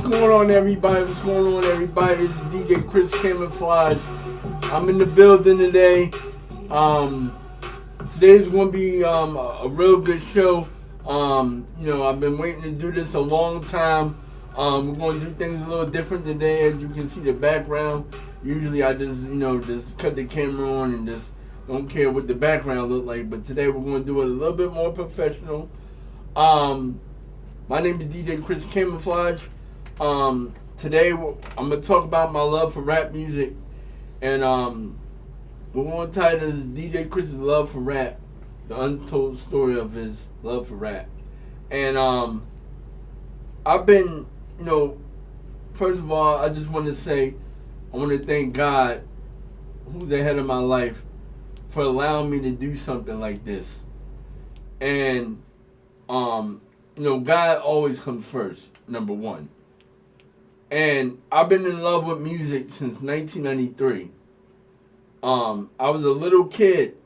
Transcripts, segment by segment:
going on, everybody? What's going on, everybody? This is DJ Chris Camouflage. I'm in the building today. Um, Today's going to be a real good show. I've been waiting to do this a long time. We're going to do things a little different today. As you can see the background, usually I just cut the camera on and just don't care what the background look like. But today we're going to do it a little bit more professional. My name is DJ Chris Camouflage. Today I'm going to talk about my love for rap music. And we're going to title this DJ Chris's Love for Rap, the untold story of his love for rap. And I've been, first of all, I just want to say, I want to thank God, who's the head of my life, for allowing me to do something like this. And, God always comes first, number one. And I've been in love with music since 1993. I was a little kid.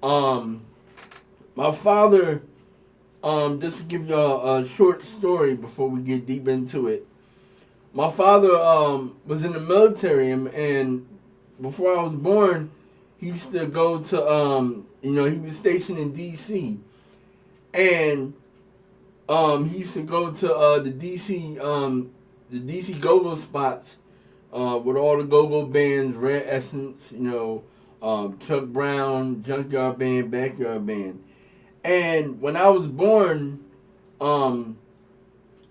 My father, just to give y'all a short story before we get deep into it. My father was in the military, and before I was born, he used to go to, he was stationed in D.C. And he used to go to the D.C. go-go spots with all the go-go bands, Rare Essence, Chuck Brown, Junkyard Band, Backyard Band. And when I was born,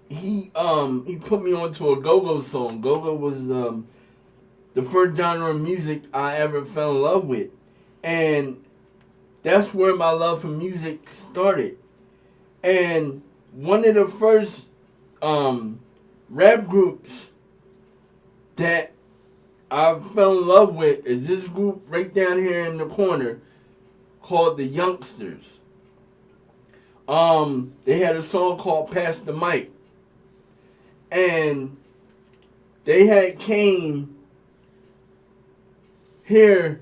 he put me onto a go-go song. Go-go was the first genre of music I ever fell in love with. And that's where my love for music started. And one of the first rap groups that I fell in love with is this group right down here in the corner called the Youngsters. They had a song called Pass the Mic. And they had came here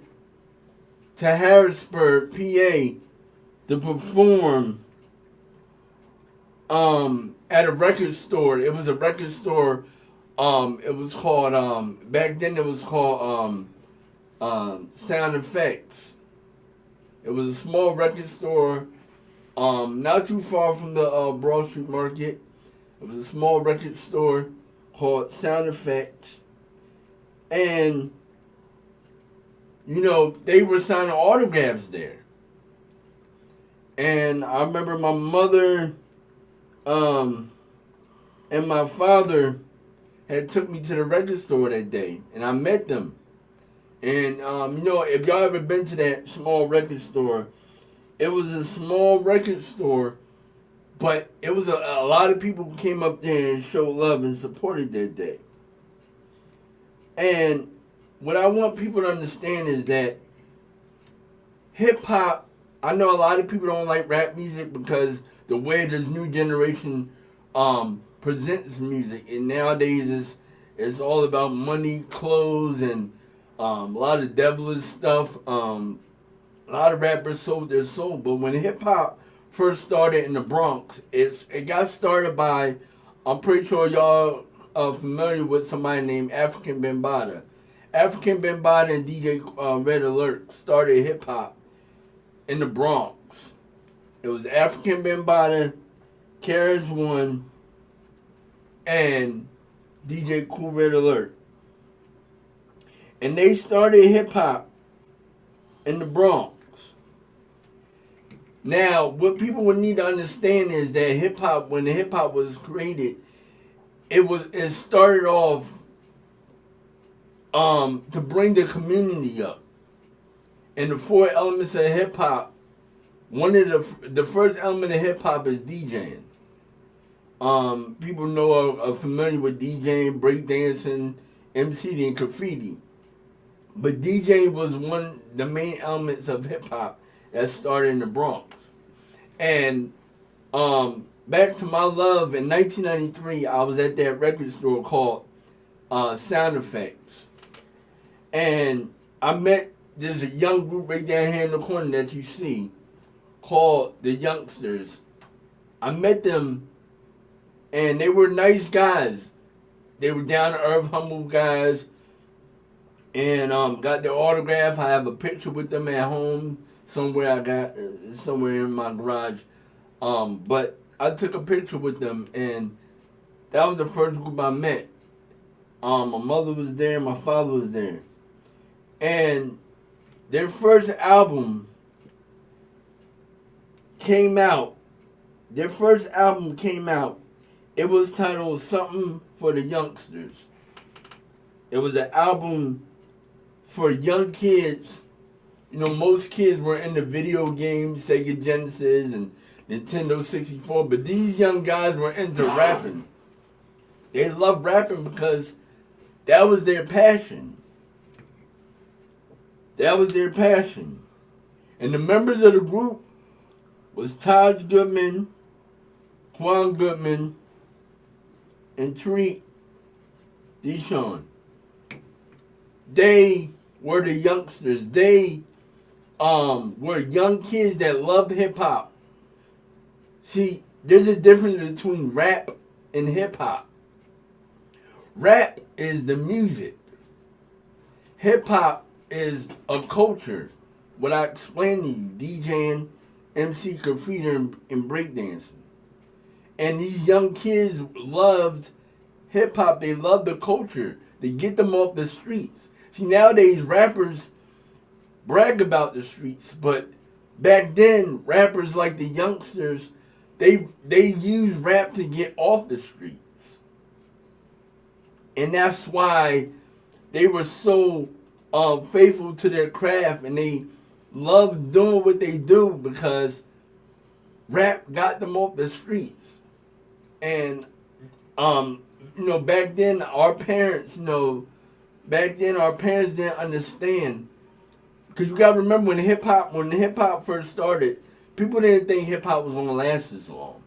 to Harrisburg, PA to perform at a record store. It was a record store. It was called, back then it was called Sound Effects. It was a small record store, not too far from the Broad Street Market. It was a small record store called Sound Effects. And, they were signing autographs there. And I remember my mother and my father had took me to the record store that day, and I met them. And, if y'all ever been to that small record store, it was a small record store, but it was a lot of people who came up there and showed love and supported that day. And what I want people to understand is that hip-hop, I know a lot of people don't like rap music because the way this new generation presents music, and nowadays it's all about money, clothes, and a lot of devilish stuff. A lot of rappers sold their soul, but when hip hop first started in the Bronx, it got started by, I'm pretty sure y'all are familiar with somebody named African Bambaataa. African Bambaataa and DJ Red Alert started hip hop in the Bronx. It was African Bambaataa, Karis One, and DJ Cool Red Alert. And they started hip hop in the Bronx. Now, what people would need to understand is that hip hop, when the hip hop was created, it started off to bring the community up. And the four elements of hip hop, one of the first element of hip hop is DJing. People are familiar with DJing, breakdancing, MCing, and graffiti. But DJing was the main elements of hip hop that started in the Bronx. And back to my love, in 1993, I was at that record store called Sound Effects. And I met this young group right down here in the corner that you see called the Youngsters. I met them, and they were nice guys. they were down to earth, humble guys, and got their autograph. I have a picture with them at home somewhere. I got somewhere in my garage. But I took a picture with them, and that was the first group I met. My mother was there, my father was there, and their first album came out. Their first album came out. It was titled Something for the Youngsters. It was an album for young kids. You know, most kids were into video games, Sega Genesis and Nintendo 64, but these young guys were into rapping. They loved rapping because that was their passion. That was their passion. And the members of the group was Taj Goodman, Quan Goodman, and Tariq Deshawn. They were the youngsters. They were young kids that loved hip hop. See, there's a difference between rap and hip hop. Rap is the music. Hip hop is a culture. What I explained to you, DJing, MC graffiti, and breakdancing. And these young kids loved hip hop. They loved the culture. They get them off the streets. See, nowadays rappers brag about the streets, but back then rappers like the youngsters, they used rap to get off the streets. And that's why they were so faithful to their craft, and they loved doing what they do because rap got them off the streets. And back then our parents, didn't understand. Because you gotta remember when hip hop first started, people didn't think hip hop was gonna last as long.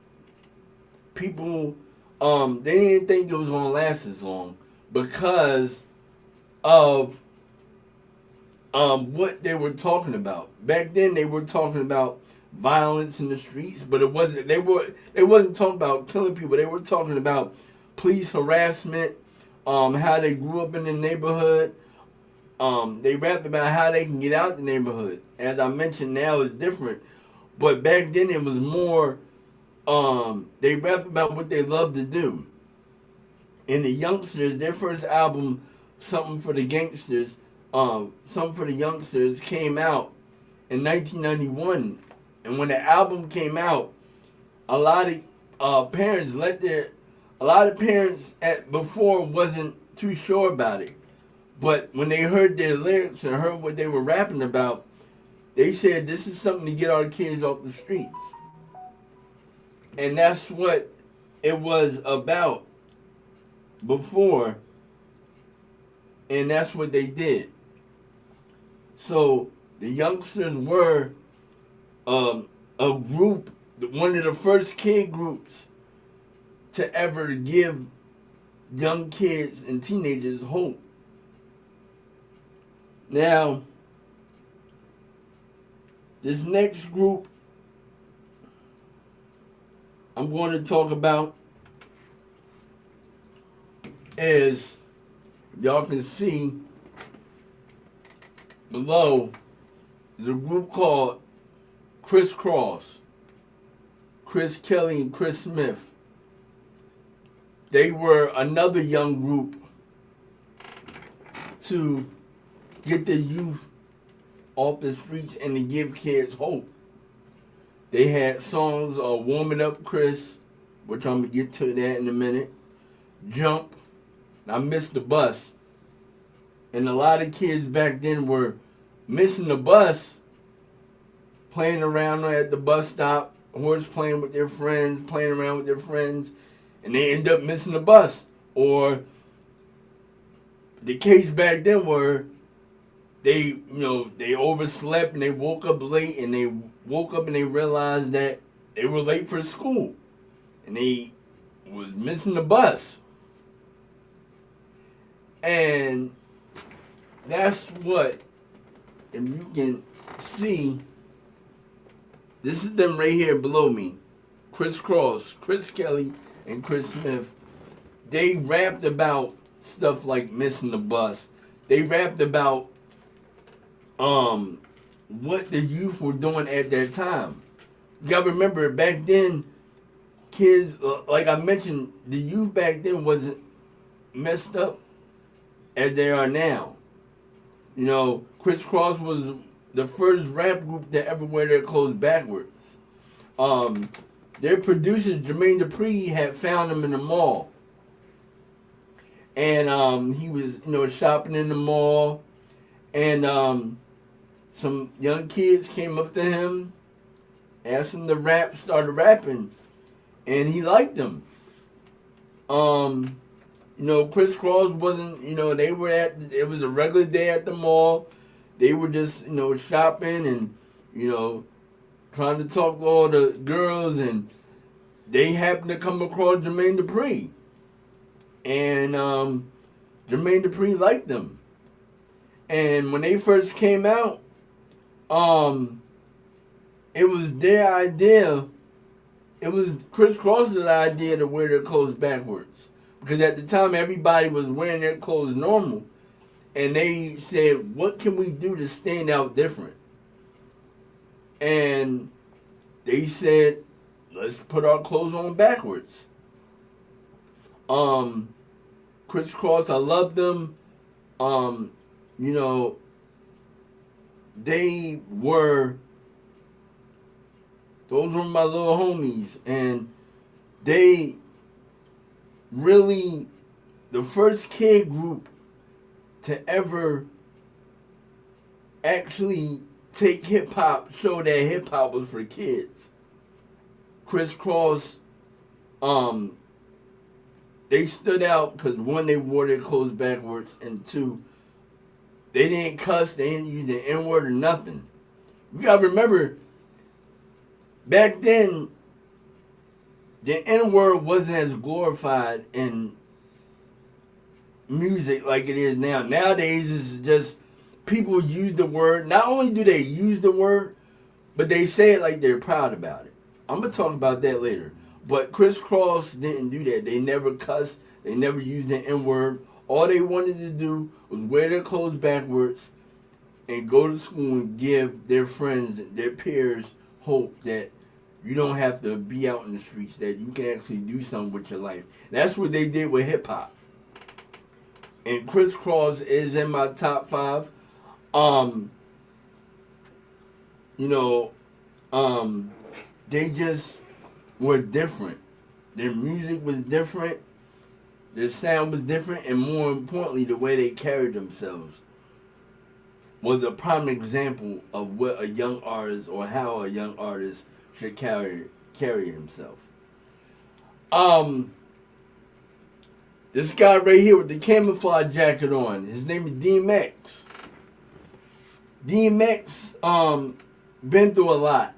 People they didn't think it was gonna last as long because of what they were talking about. Back then they were talking about violence in the streets, but it wasn't talking about killing people. They were talking about police harassment, how they grew up in the neighborhood. They rapped about how they can get out the neighborhood. As I mentioned, now it's different. But back then it was more, they rapped about what they loved to do. And the youngsters, their first album, Something for the Youngsters, came out in 1991. And when the album came out, a lot of parents before wasn't too sure about it. But when they heard their lyrics and heard what they were rapping about, they said, this is something to get our kids off the streets. And that's what it was about before. And that's what they did. So the youngsters were a group, one of the first kid groups to ever give young kids and teenagers hope. Now, this next group I'm going to talk about is, y'all can see below, is a group called Kris Kross, Chris Kelly and Chris Smith. They were another young group to get the youth off the streets and to give kids hope. They had songs, Warm It Up Chris, which I'm going to get to that in a minute, Jump, and I Missed the Bus. And a lot of kids back then were missing the bus, playing around at the bus stop, horse playing with their friends, playing around with their friends, and they end up missing the bus. Or the case back then were they overslept and they woke up late, and they woke up and they realized that they were late for school and they was missing the bus. And that's what, if you can see, this is them right here below me. Kris Kross, Chris Kelly, and Chris Smith. they rapped about stuff like missing the bus. They rapped about what the youth were doing at that time. You gotta remember back then, kids like I mentioned, the youth back then wasn't messed up as they are now. You know, Criss Cross was the first rap group to ever wear their clothes backwards. Um, their producer Jermaine Dupri had found them in the mall, and he was shopping in the mall, and some young kids came up to him, asked him to rap, started rapping, and he liked them. Criss Cross wasn't, they were it was a regular day at the mall. They were just, shopping and, trying to talk to all the girls, and they happened to come across Jermaine Dupri. And Jermaine Dupri liked them. And when they first came out, it was their idea. It was Criss Cross's idea to wear their clothes backwards. Because at the time, everybody was wearing their clothes normal. And they said, what can we do to stand out different? And they said, let's put our clothes on backwards. Criss Cross, I love them. Those were my little homies, and they really, the first kid group to ever actually take hip hop, show that hip hop was for kids. Criss Cross, they stood out because one, they wore their clothes backwards, and two, they didn't cuss, they didn't use the N-word or nothing. You gotta remember, back then, the N-word wasn't as glorified in music like it is now. Nowadays, it's just people use the word. Not only do they use the word, but they say it like they're proud about it. I'm going to talk about that later. But Criss Cross didn't do that. They never cussed. They never used the N-word. All they wanted to do was wear their clothes backwards and go to school and give their friends, their peers, hope that you don't have to be out in the streets, that you can actually do something with your life. That's what they did with hip-hop. And Criss Cross is in my top 5. They just were different. Their music was different. Their sound was different. And more importantly, the way they carried themselves was a prime example of what a young artist, or how a young artist should carry himself. This guy right here with the camouflage jacket on, his name is DMX. DMX been through a lot.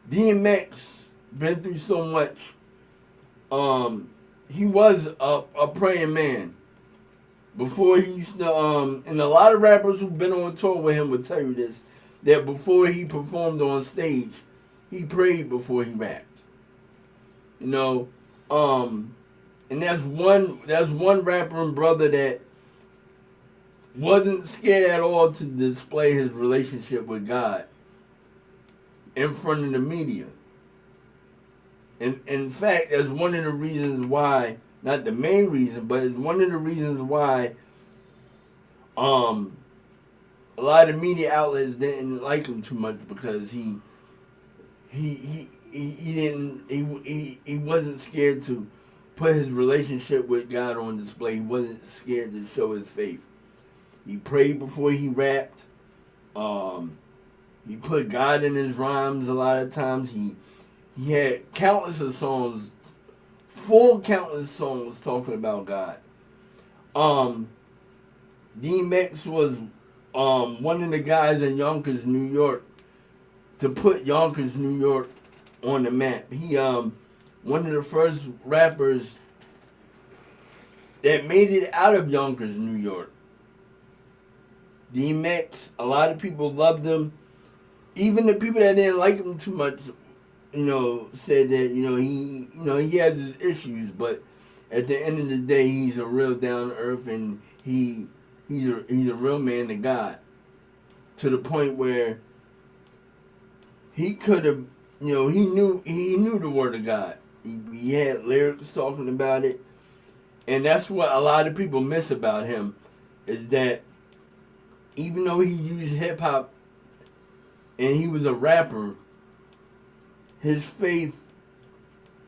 DMX been through so much. He was a praying man. Before he used to, and a lot of rappers who've been on tour with him would tell you this, that before he performed on stage, he prayed before he rapped. And that's one rapper and brother that wasn't scared at all to display his relationship with God in front of the media. And in fact, that's one of the reasons why, not the main reason, but it's one of the reasons why a lot of media outlets didn't like him too much, because he wasn't scared to put his relationship with God on display. He wasn't scared to show his faith. He prayed before he rapped. He put God in his rhymes a lot of times. He had countless of songs, countless songs talking about God. DMX was one of the guys in Yonkers, New York, to put Yonkers, New York on the map. He one of the first rappers that made it out of Yonkers, New York. DMX, a lot of people loved him. even the people that didn't like him too much, said that he has his issues, but at the end of the day, he's a real down to earth, and he's a real man to God, to the point where he could have, he knew the word of God. He had lyrics talking about it, and that's what a lot of people miss about him, is that even though he used hip hop and he was a rapper, his faith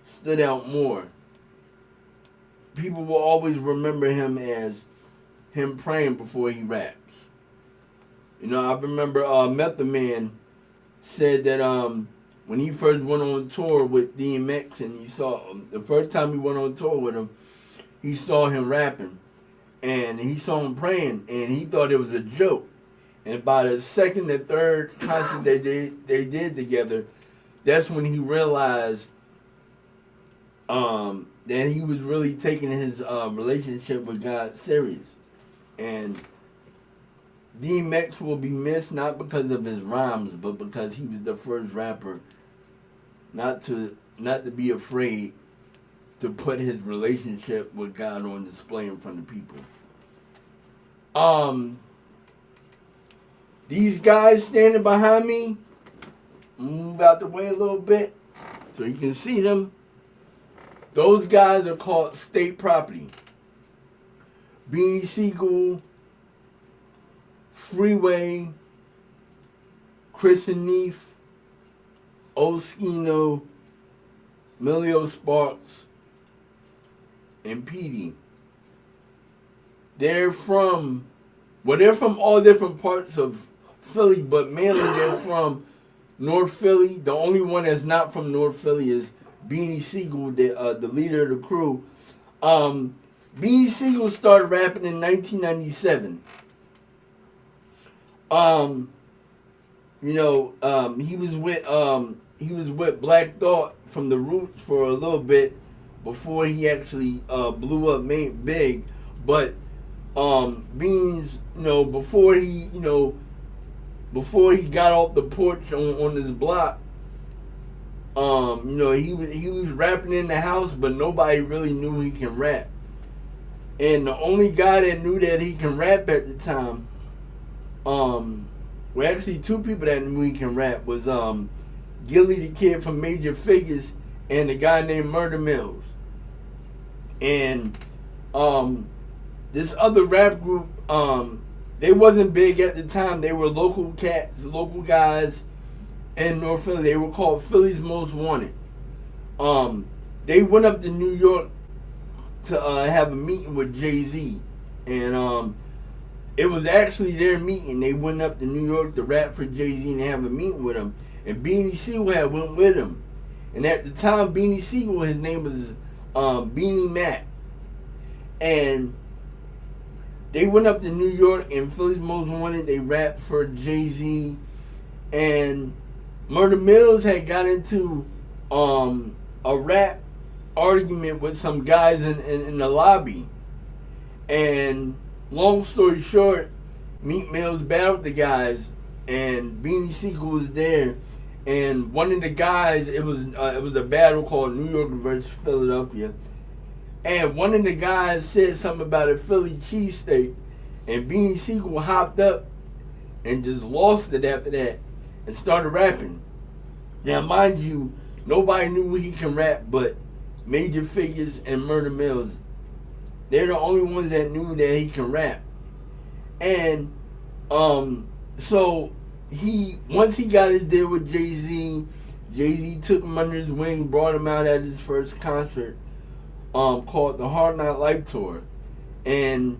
stood out more. People will always remember him as him praying before he raps. I remember Method Man said that when he first went on tour with DMX, and he saw him, the first time he went on tour with him, he saw him rapping, and he saw him praying, and he thought it was a joke. And by the second and third concert they did together, that's when he realized that he was really taking his relationship with God serious. And DMX will be missed not because of his rhymes, but because he was the first rapper not to be afraid to put his relationship with God on display in front of people. These guys standing behind me, move out the way a little bit so you can see them. Those guys are called State Property. Beanie Sigel, Freeway, Chris and Neef, Oskino, Milio Sparks, and Petey. They're from all different parts of Philly, but mainly they're from North Philly. The only one that's not from North Philly is Beanie Sigel, the leader of the crew. Beanie Sigel started rapping in 1997. He was with Black Thought from The Roots for a little bit before he actually blew up big. But Beans, before he got off the porch on his block, he was rapping in the house, but nobody really knew he can rap. And the only guy that knew that he can rap at the time, actually two people that knew he can rap was Gilly the Kid from Major Figures and a guy named Murder Mills. And this other rap group, they wasn't big at the time. They were local guys in North Philly. They were called Philly's Most Wanted. They went up to New York to have a meeting with Jay-Z. And it was actually their meeting. They went up to New York to rap for Jay-Z and have a meeting with him. And Beanie Sigel went with him. And at the time, Beanie Sigel, his name was Beanie Mac. And they went up to New York, and Philly's Most Wanted, they rapped for Jay-Z. And Murder Mills had got into a rap argument with some guys in the lobby. And long story short, Meek Mills battled the guys, and Beanie Sigel was there. And one of the guys, it was a battle called New York versus Philadelphia. And one of the guys said something about a Philly cheesesteak, and Beanie Sigel hopped up and just lost it after that and started rapping. Now, mind you, nobody knew he can rap but Major Figures and Murder Mills. They're the only ones that knew that he can rap. And so once he got his deal with Jay-Z, Jay-Z took him under his wing, brought him out at his first concert called the Hard Knock Life Tour. And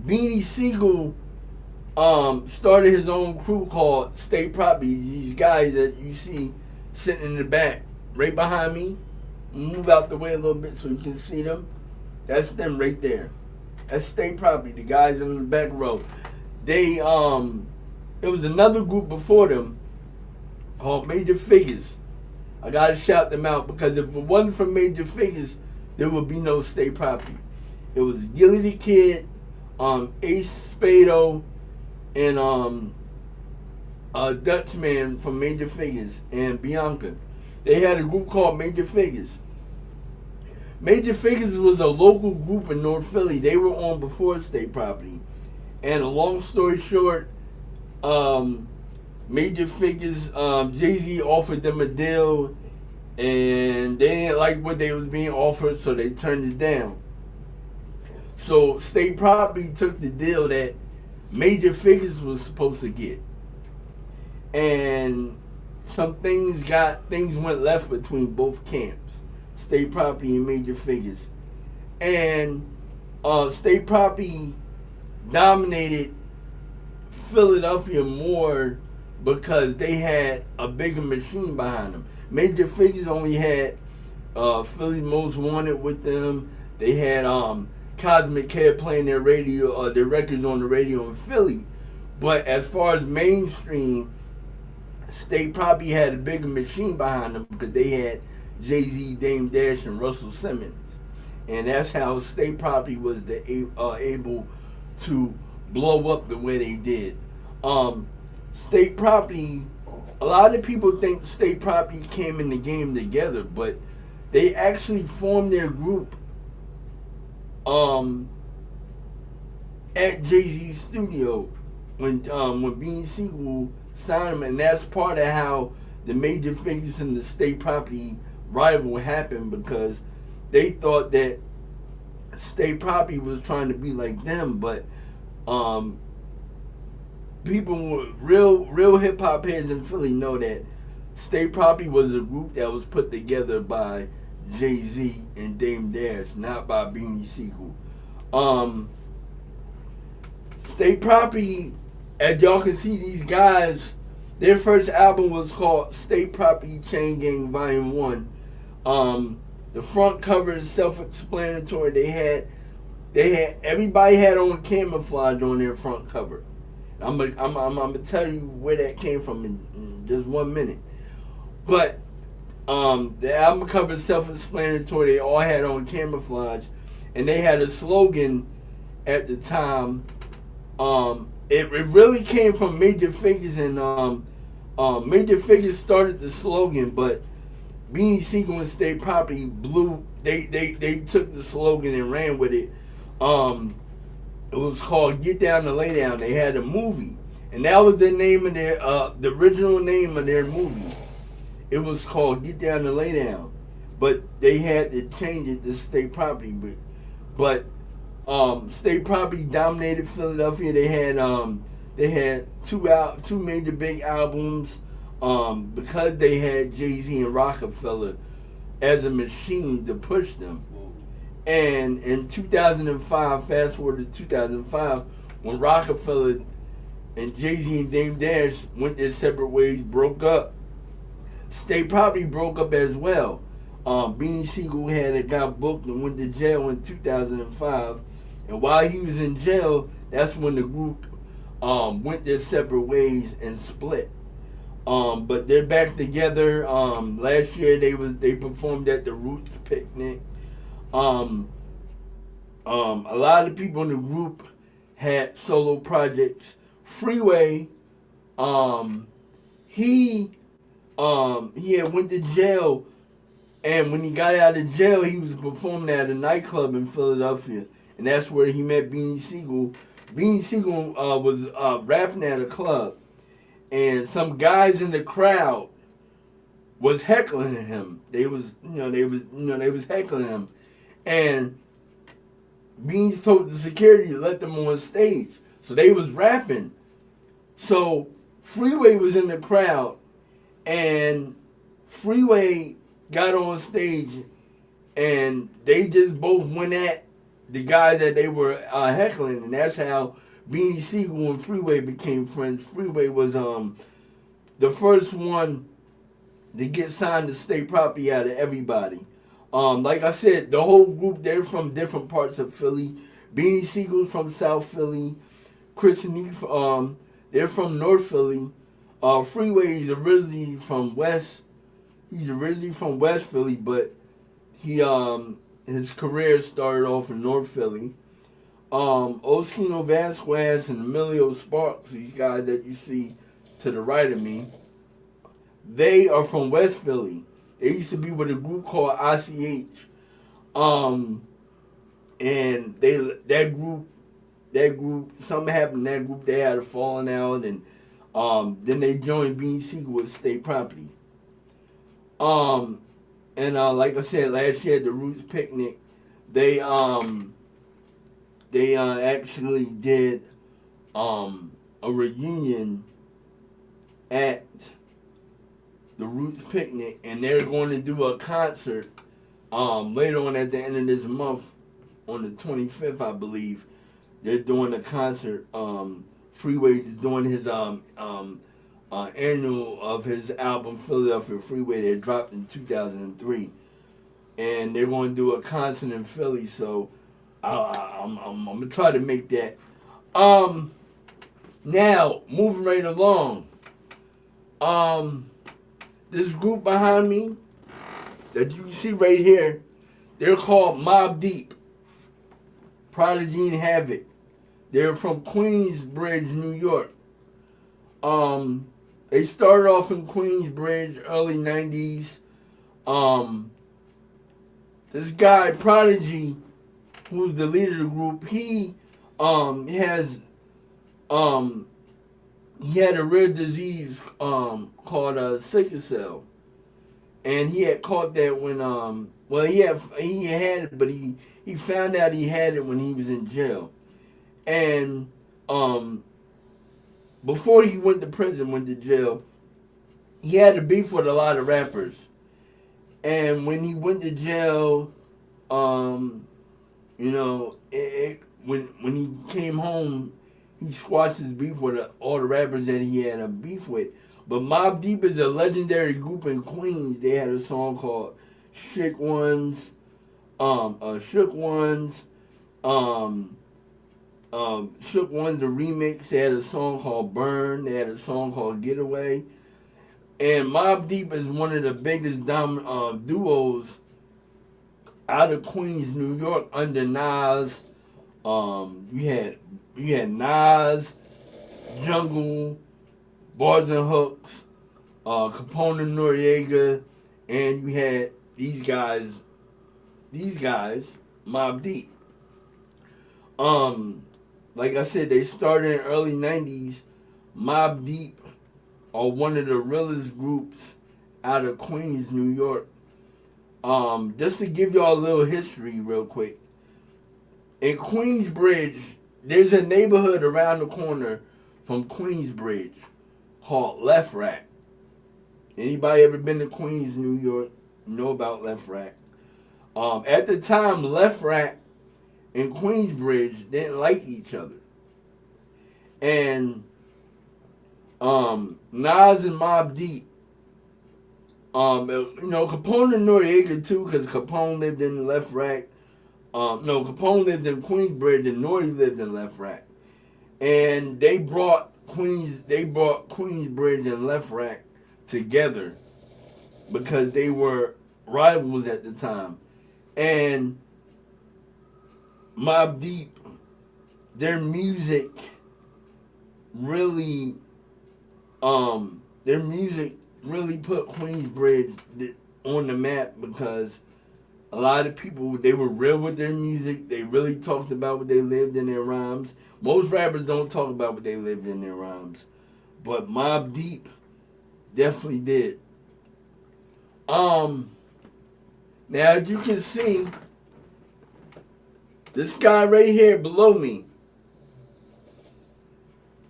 Beanie Sigel started his own crew called State Property. These guys that you see sitting in the back, right behind me. Move out the way a little bit so you can see them. That's them right there. That's State Property, the guys in the back row. They, it was another group before them called Major Figures. I gotta shout them out because if it wasn't for Major Figures, there would be no State Property. It was Gilly the Kid, Ace Spado, and Dutch man from Major Figures and Bianca. They had a group called Major Figures. Major Figures was a local group in North Philly. They were on before State Property. And a long story short, Major Figures, Jay-Z offered them a deal, and they didn't like what they was being offered, so they turned it down. So State Property took the deal that Major Figures was supposed to get, and things went left between both camps, State Property and Major Figures, and State Property dominated Philadelphia more because they had a bigger machine behind them. Major Figures only had Philly's Most Wanted with them. They had Cosmic Care playing their records on the radio in Philly. But as far as mainstream, State Property had a bigger machine behind them because they had Jay-Z, Dame Dash, and Russell Simmons. And that's how State Property was able to blow up the way they did. State Property, a lot of people think State Property came in the game together, but they actually formed their group at Jay-Z's studio when Beanie Sigel signed him, and that's part of how the Major Figures and the State Property rival happened, because they thought that State Property was trying to be like them, but people, real hip hop heads in Philly know that State Property was a group that was put together by Jay-Z and Dame Dash, not by Beanie Sigel. State Property, as y'all can see, these guys, their first album was called State Property Chain Gang Volume 1. The front cover is self-explanatory. They had everybody had on camouflage on their front cover. I'm gonna tell you where that came from in just 1 minute. But the album cover is self-explanatory. They all had on camouflage, and they had a slogan at the time. It really came from Major Figures, and Major Figures started the slogan, but Beanie Sigel and State Property they took the slogan and ran with it. It was called Get Down to Lay Down. They had a movie, and that was the name of their the original name of their movie. It was called Get Down to Lay Down, but they had to change it to State Property. But State Property dominated Philadelphia. They had two major big albums because they had Jay-Z and Rockefeller as a machine to push them. And in 2005, fast forward to 2005, when Rockefeller and Jay-Z and Dame Dash went their separate ways, broke up, State Property broke up as well. Beanie Sigel got booked and went to jail in 2005. And while he was in jail, that's when the group went their separate ways and split. But they're back together. Last year they performed at the Roots Picnic. A lot of people in the group had solo projects. Freeway, he had went to jail, and when he got out of jail, he was performing at a nightclub in Philadelphia, and that's where he met Beanie Sigel. Beanie Sigel was rapping at a club, and some guys in the crowd was heckling him. They was heckling him. And Beans told the security to let them on stage. So they was rapping. So Freeway was in the crowd, and Freeway got on stage, and they just both went at the guy that they were heckling, and that's how Beanie Sigel and Freeway became friends. Freeway was the first one to get signed to State Property out of everybody. Like I said, the whole group, they're from different parts of Philly. Beanie Sigel's from South Philly. Chris and Eve, they're from North Philly. Freeway is originally from West. He's originally from West Philly, but his career started off in North Philly. Oskino Vasquez and Emilio Sparks, these guys that you see to the right of me. They are from West Philly. They used to be with a group called ICH. Um, and that group, something happened in that group. They had a falling out, and then they joined Bean Seeker with State Property. Um, and like I said last year at the Roots Picnic, they actually did a reunion at the Roots Picnic, and they're going to do a concert later on at the end of this month, on the 25th, I believe. They're doing a concert. Freeway is doing his annual of his album Philadelphia Freeway that dropped in 2003, and they're going to do a concert in Philly. So I'm gonna try to make that. Now moving right along. This group behind me that you can see right here, they're called Mobb Deep, Prodigy and Havoc. They're from Queensbridge, New York. They started off in Queensbridge, early 90s. This guy, Prodigy, who's the leader of the group, he had a rare disease called sickle cell, and he had caught that when he had it, but he found out he had it when he was in jail, and before he went to jail, he had a beef with a lot of rappers, and when he went to jail, when he came home, he squashed his beef with all the rappers that he had a beef with. But Mobb Deep is a legendary group in Queens. They had a song called Shook Ones. Shook Ones, the remix. They had a song called Burn. They had a song called Getaway. And Mobb Deep is one of the biggest duos out of Queens, New York, under Nas. You had Nas, Jungle, Bars and Hooks, Capone and Noriega, and you had these guys, Mobb Deep. Like I said, they started in the early 90s. Mobb Deep are one of the realest groups out of Queens, New York. Just to give y'all a little history real quick. In Queensbridge, there's a neighborhood around the corner from Queensbridge called Left Rack. Anybody ever been to Queens, New York, know about Left Rack. At the time, Left Rack and Queensbridge didn't like each other. And Nas and Mobb Deep, Capone and Noriega too, because Capone lived in Left Rack. Capone lived in Queensbridge and Nori lived in Left Rack. And they brought Queensbridge and Left Rack together because they were rivals at the time. And Mobb Deep, their music really put Queensbridge on the map because a lot of people, they were real with their music. They really talked about what they lived in their rhymes. Most rappers don't talk about what they lived in their rhymes. But Mobb Deep definitely did. Now, as you can see, this guy right here below me,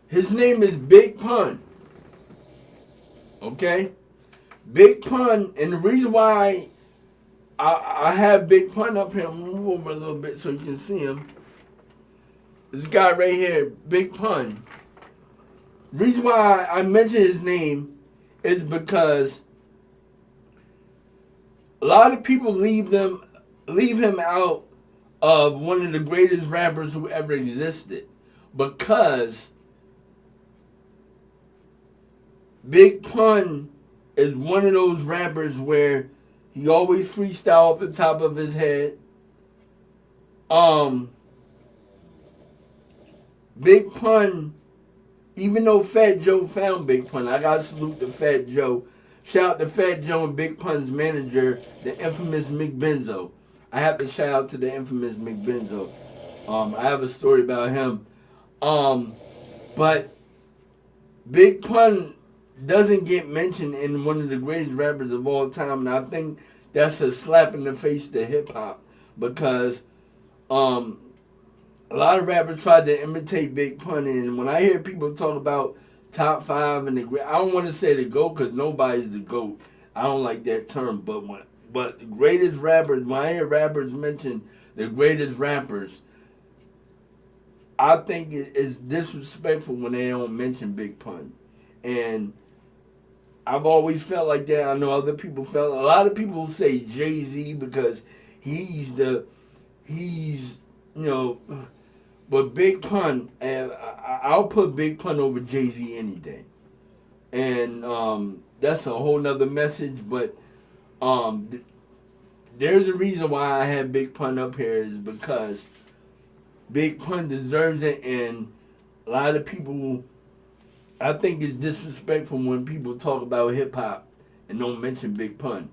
his name is Big Pun. Okay? Big Pun, and the reason why I have Big Pun up here, I'm going to move over a little bit so you can see him. This guy right here, Big Pun. The reason why I mention his name is because a lot of people leave him out of one of the greatest rappers who ever existed, because Big Pun is one of those rappers where he always freestyle off the top of his head. Big Pun, even though Fat Joe found Big Pun, I gotta salute to Fat Joe. Shout out to Fat Joe and Big Pun's manager, the infamous Mick Benzo. I have to shout out to the infamous Mick Benzo. I have a story about him. But Big Pun doesn't get mentioned in one of the greatest rappers of all time, and I think that's a slap in the face to hip hop because a lot of rappers tried to imitate Big Pun, and when I hear people talk about top five and the great, I don't want to say the GOAT because nobody's the GOAT. I don't like that term, but the greatest rappers, when I hear rappers mention the greatest rappers, I think it's disrespectful when they don't mention Big Pun. And I've always felt like that. I know other people felt. A lot of people say Jay-Z because he's you know, but Big Pun, and I'll put Big Pun over Jay-Z any day. And that's a whole nother message, but there's a reason why I have Big Pun up here is because Big Pun deserves it, and a lot of people, I think it's disrespectful when people talk about hip hop and don't mention Big Pun.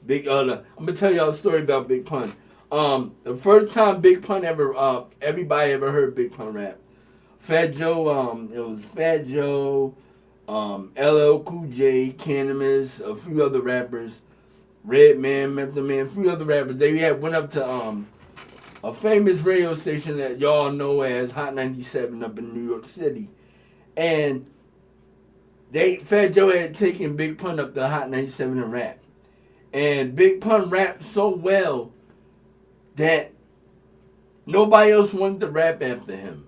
I'm gonna tell y'all a story about Big Pun. The first time Big Pun ever, everybody ever heard Big Pun rap. Fat Joe, it was Fat Joe, LL Cool J, Cannabis, a few other rappers, Redman, Method Man, a few other rappers. They went up to a famous radio station that y'all know as Hot 97 up in New York City. And Fat Joe had taken Big Pun up to Hot 97 and rap. And Big Pun rapped so well that nobody else wanted to rap after him.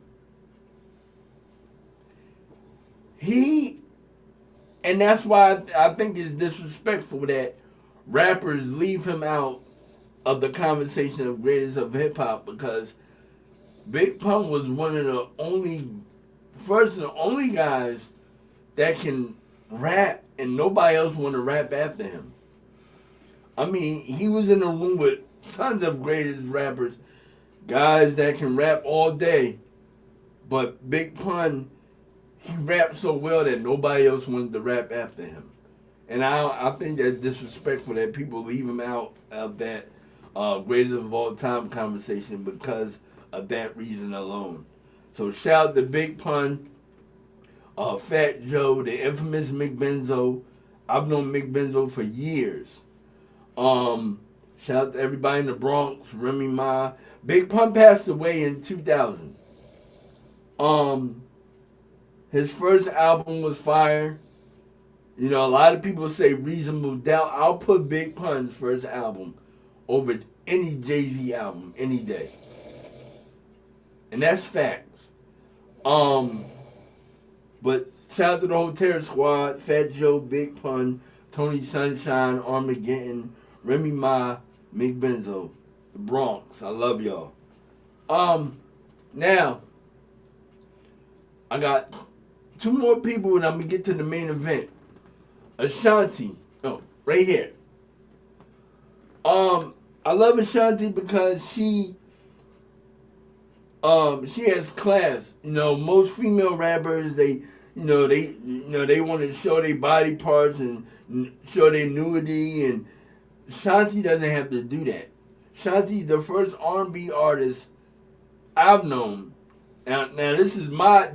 And that's why I think it's disrespectful that rappers leave him out of the conversation of greatest of hip hop, because Big Pun was one of the first and only guys that can rap and nobody else want to rap after him. I mean, he was in a room with tons of greatest rappers, guys that can rap all day, but Big Pun, he rapped so well that nobody else wanted to rap after him. And I think that's disrespectful that people leave him out of that greatest of all time conversation because of that reason alone. So shout out to Big Pun, Fat Joe, the infamous Mick Benzo. I've known Mick Benzo for years. Shout out to everybody in the Bronx, Remy Ma. Big Pun passed away in 2000. His first album was fire. You know, a lot of people say Reasonable Doubt. I'll put Big Pun's first album over any Jay-Z album any day. And that's facts. But shout out to the whole Terror Squad, Fat Joe, Big Pun, Tony Sunshine, Armageddon, Remy Ma, Mick Benzo, the Bronx. I love y'all. Now, I got two more people and I'm going to get to the main event. Ashanti. Oh, right here. I love Ashanti because she has class. You know, most female rappers, they want to show their body parts and show their nudity, and Ashanti doesn't have to do that. Ashanti, the first R&B artist I've known. Now this is my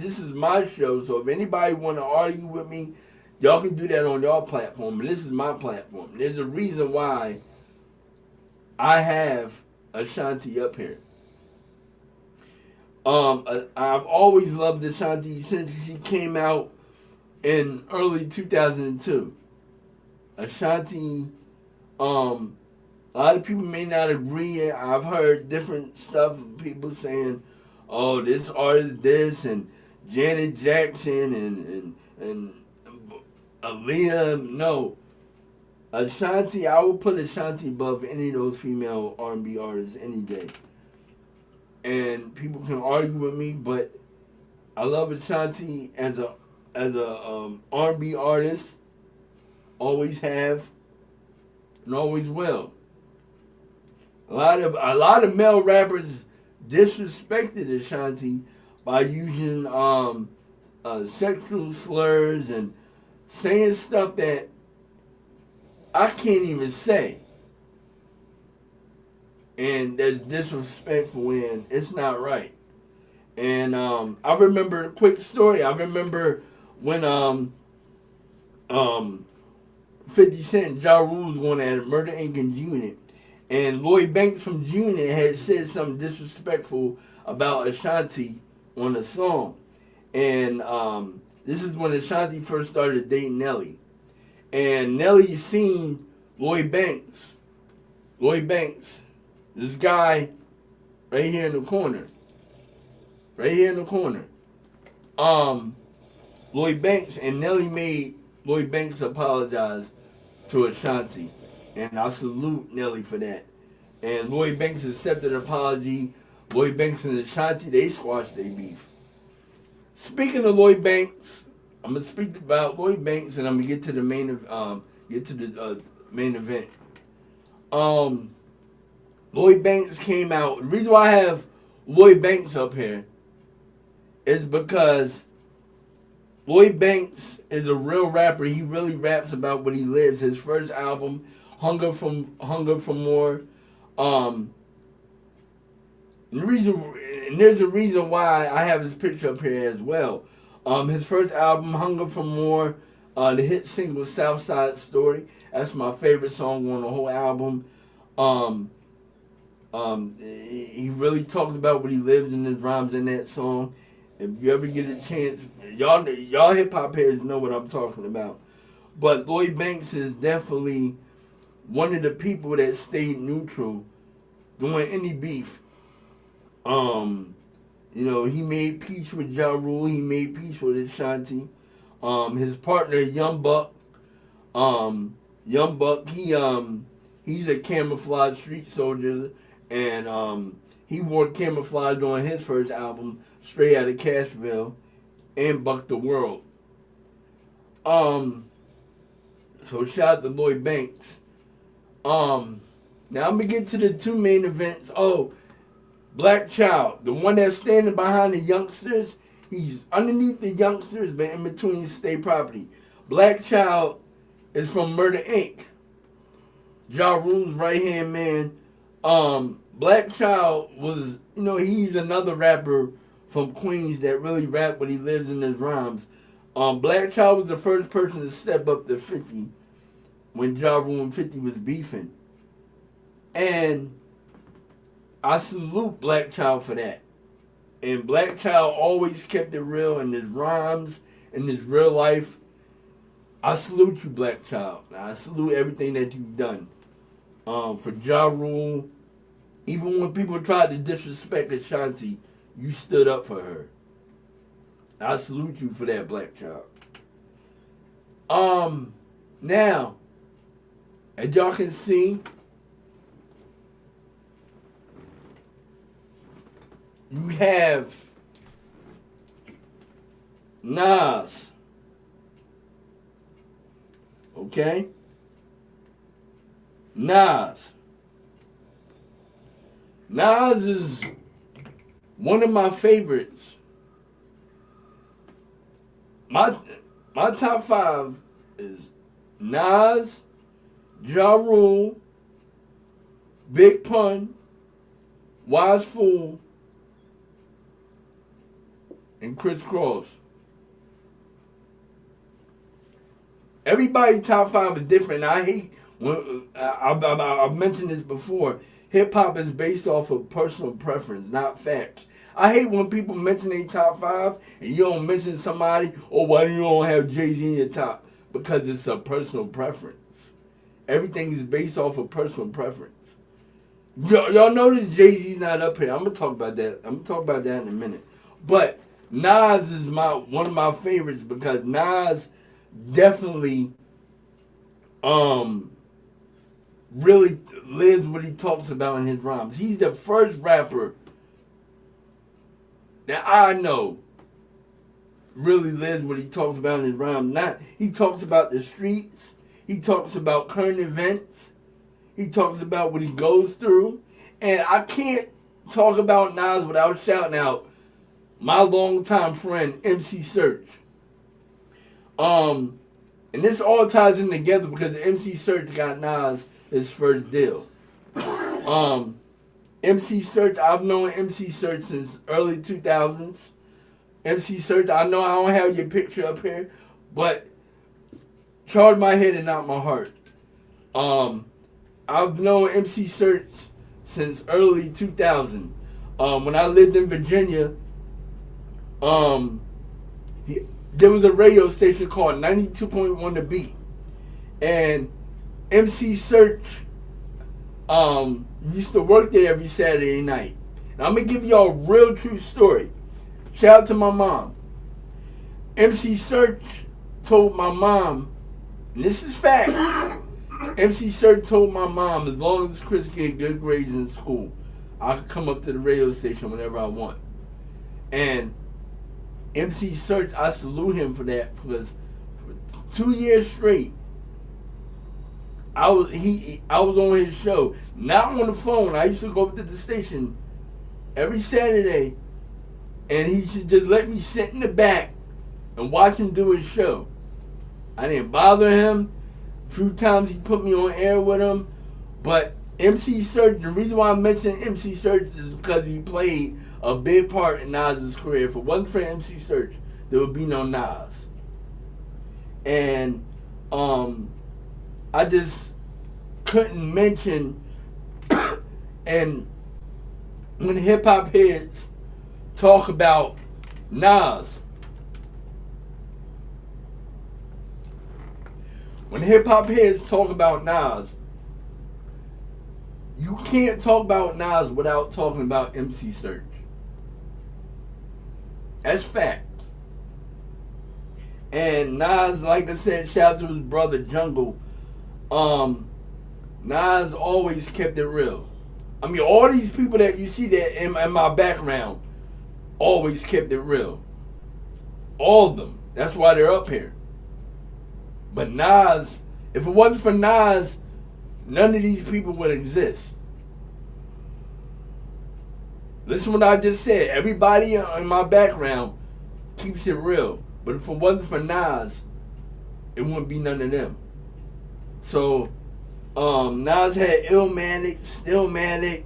show, so if anybody want to argue with me, y'all can do that on your platform, but this is my platform. There's a reason why I have Ashanti up here. I've always loved Ashanti since she came out in early 2002. Ashanti, a lot of people may not agree. I've heard different stuff, people saying, oh, this artist this, and Janet Jackson, and Aaliyah. No. Ashanti, I will put Ashanti above any of those female R&B artists any day. And people can argue with me, but I love Ashanti as a R&B artist. Always have, and always will. A lot of male rappers disrespected Ashanti by using sexual slurs and saying stuff that I can't even say. And that's disrespectful and it's not right. And I remember a quick story. I remember when 50 Cent, Ja Rule was going at Murder Inc. and G-Unit. And Lloyd Banks from G-Unit had said something disrespectful about Ashanti on a song. And this is when Ashanti first started dating Nelly. And Nelly seen Lloyd Banks. Lloyd Banks, this guy right here in the corner. Right here in the corner. Lloyd Banks, and Nelly made Lloyd Banks apologize to Ashanti. And I salute Nelly for that. And Lloyd Banks accepted an apology. Lloyd Banks and Ashanti, they squashed their beef. Speaking of Lloyd Banks, I'm gonna speak about Lloyd Banks, and I'm gonna get to the main event. Lloyd Banks came out. The reason why I have Lloyd Banks up here is because Lloyd Banks is a real rapper. He really raps about what he lives. His first album, Hunger for More. There's a reason why I have his picture up here as well. His first album, Hunger for More, the hit single South Side Story. That's my favorite song on the whole album. He really talks about what he lives in his rhymes in that song. If you ever get a chance, y'all hip hop heads know what I'm talking about. But Lloyd Banks is definitely one of the people that stayed neutral during any beef. He made peace with Ja Rule. He made peace with Ashanti. His partner Young Buck, he's a camouflage street soldier, and he wore camouflage on his first album, Straight Outta Cashville, and Buck the World. So shout out to Lloyd Banks. Now I'm gonna get to the two main events. Oh, Black Child, the one that's standing behind the youngsters, he's underneath the youngsters, but in between state property. Black Child is from Murder Inc. Ja Rule's right-hand man. Black Child was, he's another rapper from Queens that really rap what he lives in his rhymes. Black Child was the first person to step up to 50 when Ja Rule and 50 was beefing. And I salute Black Child for that. And Black Child always kept it real in his rhymes, in his real life. I salute you, Black Child. I salute everything that you've done. For Ja Rule, even when people tried to disrespect Ashanti, you stood up for her. I salute you for that, Black Child. Now, as y'all can see, you have Nas. Okay? Nas. Nas is one of my favorites. My top 5 is Nas, Ja Rule, Big Pun, Wise Fool, and Criss Cross. Everybody's top 5 is different. I hate when I've mentioned this before. Hip hop is based off of personal preference, not facts. I hate when people mention their top 5 and you don't mention somebody, or why you don't have Jay-Z in your top? Because it's a personal preference. Everything is based off of personal preference. Y'all notice Jay-Z's not up here. I'm gonna talk about that. I'm gonna talk about that in a minute. But Nas is one of my favorites because Nas definitely really lives what he talks about in his rhymes. He's the first rapper that I know really lives what he talks about in his rhymes. He talks about the streets. He talks about current events. He talks about what he goes through. And I can't talk about Nas without shouting out my longtime friend MC Search. And this all ties in together because MC Search got Nas his first deal. MC Search, I've known MC Search since early 2000s. MC Search, I know I don't have your picture up here, but charge my head and not my heart. I've known MC Search since early 2000. When I lived in Virginia, there was a radio station called 92.1 The Beat. And MC Search used to work there every Saturday night. And I'm going to give y'all a real true story. Shout out to my mom. MC Search told my mom, and this is fact, MC Search told my mom, as long as Chris get good grades in school, I could come up to the radio station whenever I want. And MC Search, I salute him for that, because for 2 years straight, I was on his show, not on the phone. I used to go up to the station every Saturday, and he should just let me sit in the back and watch him do his show. I didn't bother him. A few times he put me on air with him, but MC Search, the reason why I mentioned MC Search is because he played a big part in Nas's career. If it wasn't for MC Search, there would be no Nas. And I just couldn't mention, and when hip hop heads talk about Nas, when hip hop heads talk about Nas, you can't talk about Nas without talking about MC Search. That's facts. And Nas, like I said, shout out to his brother Jungle. Nas always kept it real. I mean, all these people that you see that in my background always kept it real. All of them. That's why they're up here. But Nas, if it wasn't for Nas, none of these people would exist. Listen what I just said. Everybody in my background keeps it real. But if it wasn't for Nas, it wouldn't be none of them. So, Nas had Illmatic, Stillmatic,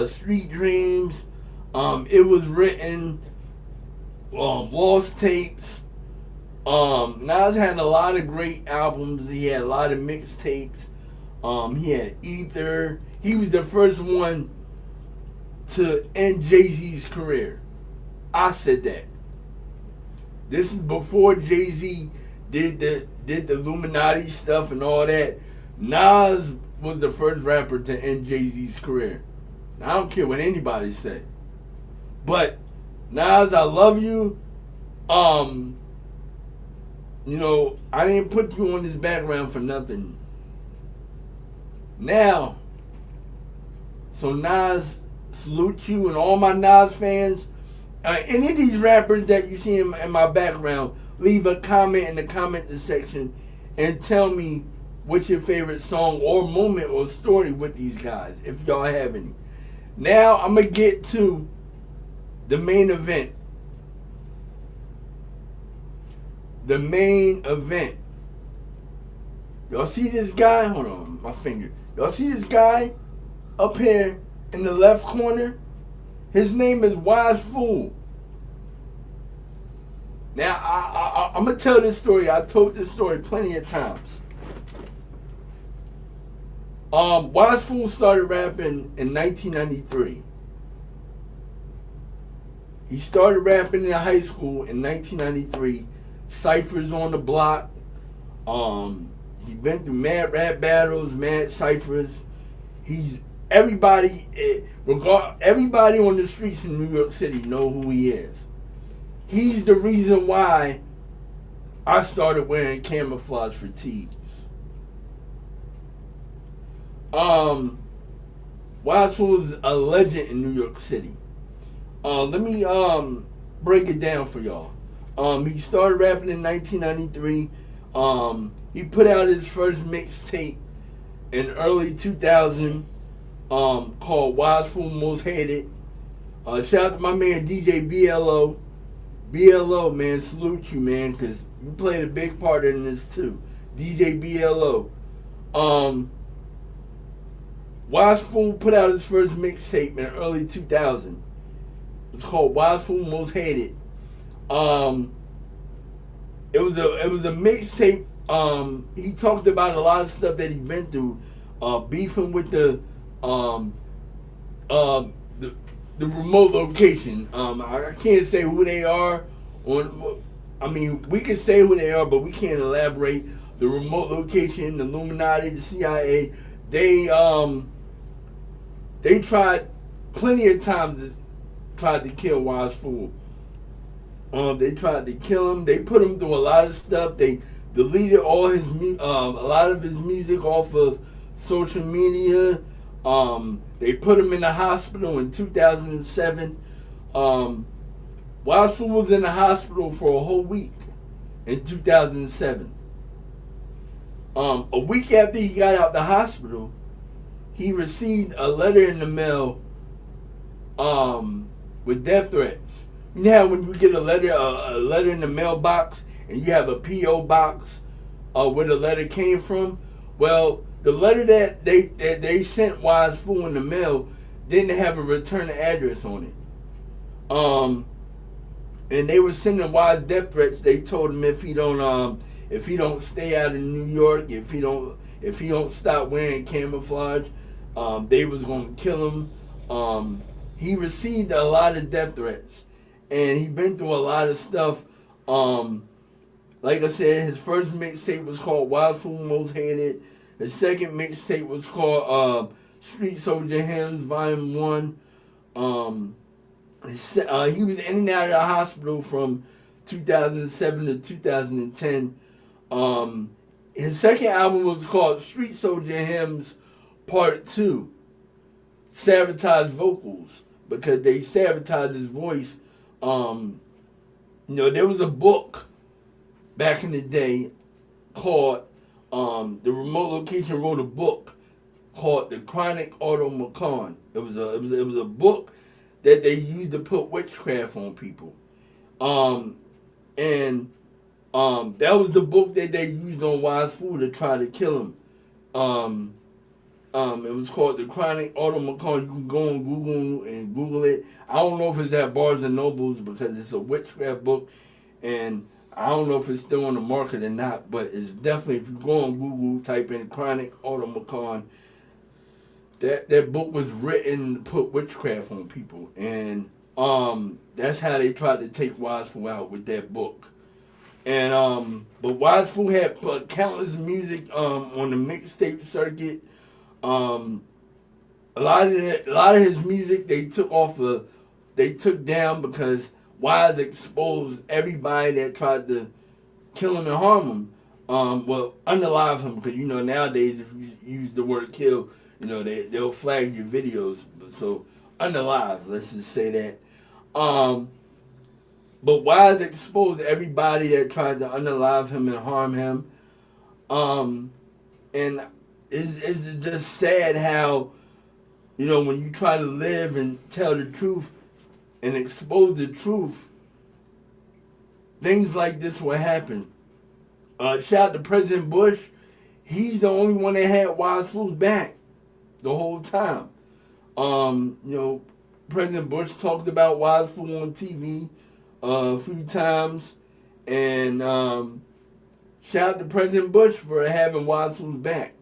Street Dreams. It Was Written, Lost Tapes. Nas had a lot of great albums. He had a lot of mixtapes. He had Ether. He was the first one to end Jay-Z's career. I said that. This is before Jay-Z did the Illuminati stuff and all that. Nas was the first rapper to end Jay-Z's career. Now, I don't care what anybody say. But Nas, I love you. You know, I didn't put you on this background for nothing. Now, so Nas, salute you and all my Nas fans. Any of these rappers that you see in my background, leave a comment in the comment section and tell me what's your favorite song or moment or story with these guys, if y'all have any. Now, I'm going to get to the main event. The main event. Y'all see this guy? Hold on, my finger. Y'all see this guy up here in the left corner? His name is Wise Fool. Now, I'm going to tell this story. I told this story plenty of times. Wise Fool started rapping in 1993. He started rapping in high school in 1993. Ciphers on the block. He went through mad rap battles, mad ciphers. Everybody on the streets in New York City know who he is. He's the reason why I started wearing camouflage fatigues. Wise Fool is a legend in New York City. Let me break it down for y'all. He started rapping in 1993. He put out his first mixtape in early 2000 called Wise Fool Most Hated. Shout out to my man DJ BLO. BLO, man, salute you, man, because you played a big part in this too. DJ BLO. Um, Wise Fool put out his first mixtape in early 2000. It's called Wise Fool Most Hated. Um, it was a mixtape. He talked about a lot of stuff that he'd been through, beefing with um, the the remote location. I can't say who they are. I mean, we can say who they are, but we can't elaborate. The remote location, the Illuminati, the CIA. They tried plenty of times to try to kill Wise Fool. They tried to kill him. They put him through a lot of stuff. They deleted all his a lot of his music off of social media. They put him in the hospital in 2007. Wise Fool was in the hospital for a whole week in 2007. A week after he got out the hospital, he received a letter in the mail with death threats. You know how when you get a letter in the mailbox, and you have a P.O. box where the letter came from? Well, the letter that they sent Wise Fool in the mail didn't have a return address on it. And they were sending Wise death threats. They told him if he don't stay out of New York, if he don't stop wearing camouflage, they was gonna kill him. He received a lot of death threats, and he been through a lot of stuff. Like I said, his first mixtape was called Wise Fool Most Hated. His second mixtape was called Street Soldier Hymns Volume 1. He was in and out of the hospital from 2007 to 2010. His second album was called Street Soldier Hymns Part 2. Sabotage vocals, because they sabotaged his voice. There was a book back in the day called the remote location wrote a book called The Chronic Automaton. It was a book that they used to put witchcraft on people. And that was the book that they used on Wise Fool to try to kill him. It was called The Chronic Automaton. You can go on Google and Google it. I don't know if it's at Barnes and Nobles because it's a witchcraft book, and I don't know if it's still on the market or not, but it's definitely, if you go on Google, type in Chronic Automaton, that book was written to put witchcraft on people, and that's how they tried to take Wise Fool out with that book. And but Wise Fool had countless music on the mixtape circuit. A lot of his music they took down because Wise exposed everybody that tried to kill him and harm him. Unalive him, because nowadays if you use the word kill, they'll flag your videos. So unalive, let's just say that. But Wise exposed everybody that tried to unalive him and harm him. And it's just sad how, when you try to live and tell the truth and expose the truth, things like this will happen. Shout out to President Bush. He's the only one that had Wise Fool's back the whole time. President Bush talked about Wise Fool on TV a few times. And shout out to President Bush for having Wise Fool's back.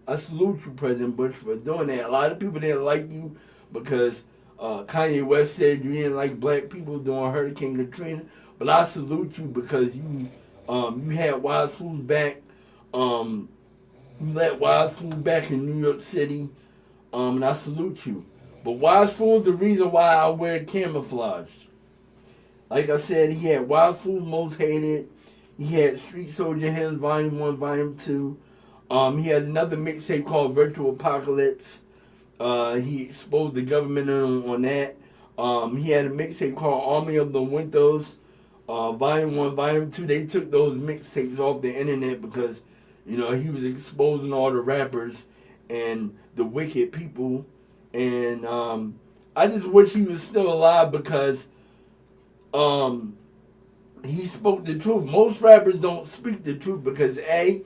I salute you, President Bush, for doing that. A lot of people didn't like you because Kanye West said you didn't like black people during Hurricane Katrina. But I salute you because you had Wise Fool's back. You let Wise Fool back in New York City. And I salute you. But Wise Fool is the reason why I wear camouflage. Like I said, he had Wise Fool Most Hated. He had Street Soldier Hymns Volume 1, Volume 2. He had another mixtape called Virtual Apocalypse. He exposed the government on that. He had a mixtape called Army of the Windows, Volume 1, Volume 2. They took those mixtapes off the internet because, he was exposing all the rappers and the wicked people. And I just wish he was still alive because he spoke the truth. Most rappers don't speak the truth because A,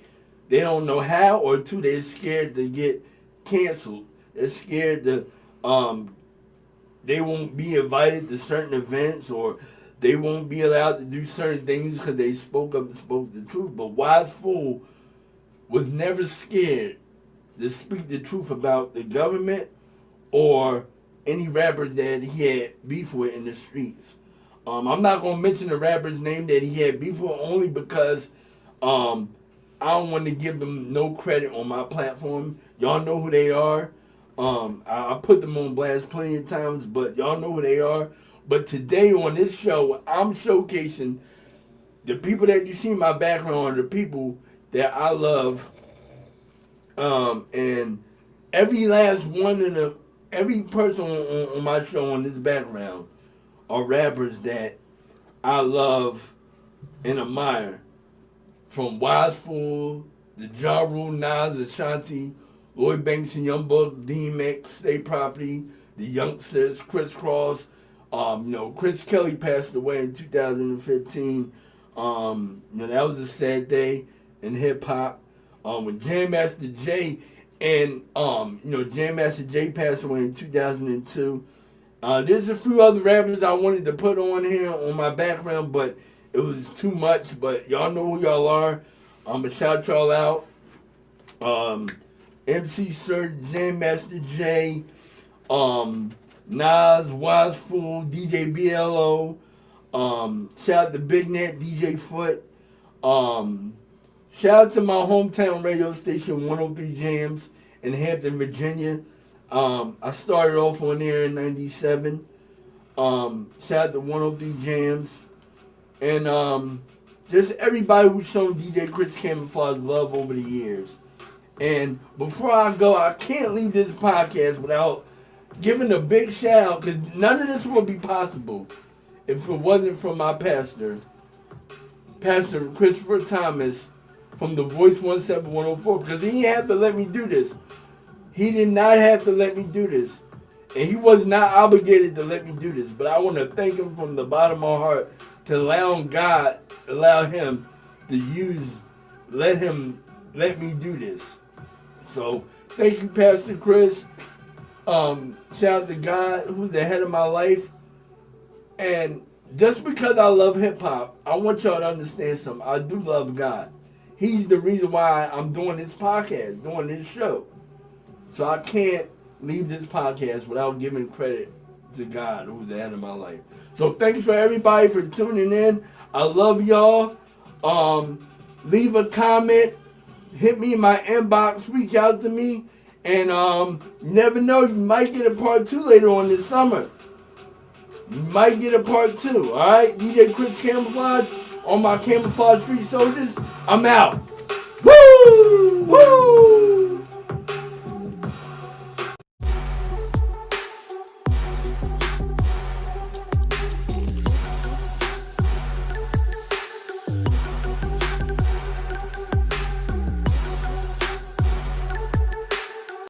they don't know how, or two, they're scared to get canceled. They're scared to they won't be invited to certain events, or they won't be allowed to do certain things because they spoke up and spoke the truth. But Wise Fool was never scared to speak the truth about the government or any rapper that he had beef with in the streets. I'm not gonna mention the rapper's name that he had beef with, only because I don't want to give them no credit on my platform. Y'all know who they are. I put them on blast plenty of times, but y'all know who they are. But today on this show, I'm showcasing the people that you see in my background are the people that I love. And every last one of them, every person on my show on this background are rappers that I love and admire. From Wise Fool, the Ja Rule, Nas, Ashanti, Lloyd Banks and Young Buck, DMX, State Property, the Youngsters, Criss Cross. Chris Kelly passed away in 2015. That was a sad day in hip hop. With Jam Master Jay and Jam Master Jay passed away in 2002. There's a few other rappers I wanted to put on here on my background, but it was too much. But y'all know who y'all are. I'm gonna shout y'all out. MC Sir, Jam Master Jay, Nas, Wise Fool, DJ BLO, shout out to Big Net, DJ Foot, shout out to my hometown radio station, 103 Jams in Hampton, Virginia. I started off on there in 97. Shout out to 103 Jams. And just everybody who's shown DJ Chris Camouflage love over the years. And before I go, I can't leave this podcast without giving a big shout out, because none of this would be possible if it wasn't for my pastor, Pastor Christopher Thomas from the Voice 17104, because he didn't have to let me do this. He did not have to let me do this. And he was not obligated to let me do this. But I want to thank him from the bottom of my heart to allow him to let me do this. So thank you, Pastor Chris. Shout out to God, who's the head of my life. And just because I love hip hop, I want y'all to understand something. I do love God. He's the reason why I'm doing this podcast, doing this show. So I can't leave this podcast without giving credit to God, who's the head of my life. So thanks for everybody for tuning in. I love y'all. Leave a comment. Hit me in my inbox. Reach out to me. And you never know, you might get a part 2 later on this summer. You might get a part 2. All right? DJ Chris Camouflage on my Camouflage Free Soldiers. I'm out. Woo! Woo!